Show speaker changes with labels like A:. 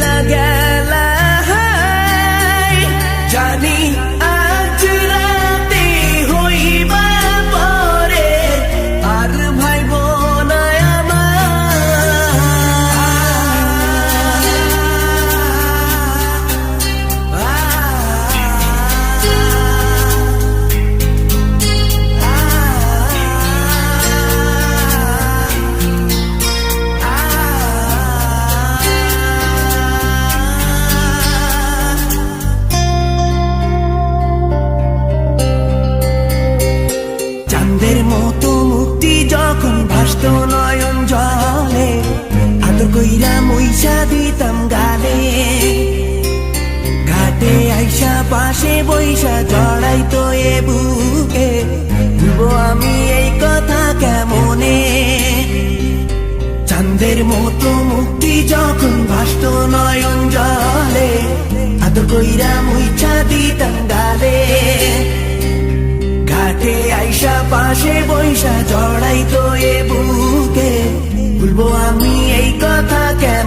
A: ভুইলা গেলা জানি আজ রাতে হইবা পরে আর ভাইব না মতো মুক্তি যখন ভাসত নয়ন জলে আদর কইরা মইসা দিতাম গালে ঘাটে আইসা পাশে বইসা জড়াইতো এ বুকে ভুলবো আমি এই কথা কেমনে চাঁদের মতো মুক্তি যখন ভাসত নয়ন জলে আদর কইরা মইসা দিতাম গালে ঘাটে আইসা পাশে বইসা জড়াইতো এ বুকে ভুলবো আমি এই কথা কেন